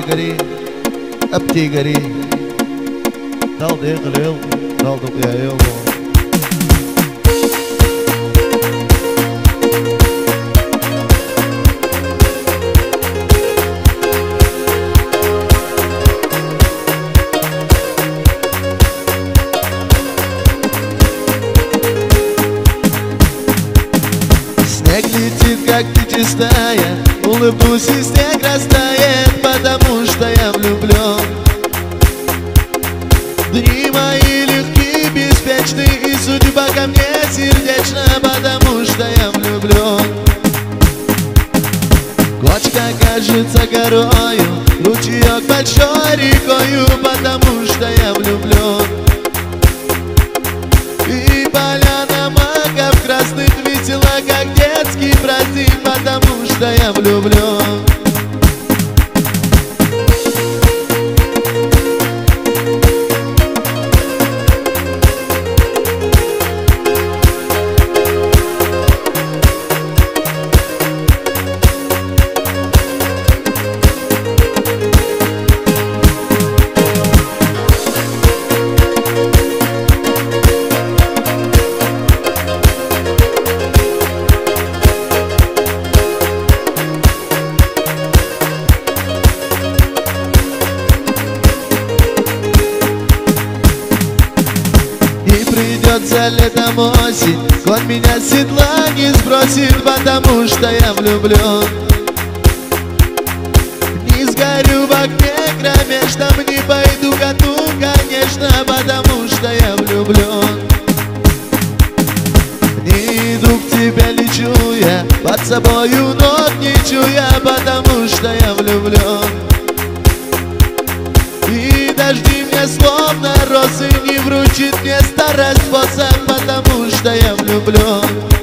gari abti gari dal de gelil dal de ja heel Снег летит, как ты чистая, улыбнусь и снег растает, потому что я влюблен. Дни мои легкие, беспечны, и судьба ко мне сердечна, потому что я влюблен. Кочка кажется горою, ручеек большой рекою, потому что я влюблен. И поляна маков красных весела, как детский праздник, потому что я влюблен. Придется летом осень, конь меня с седла не сбросит, потому что я влюблен. Не сгорю в огне кромешном, не пойду ко дну, конечно, потому что я влюблен. Не иду к тебе, лечу я, под собою ног не чуя, потому что я влюблен. И дожди мне словно росы не вручит мне старый способ, потому что я влюблен.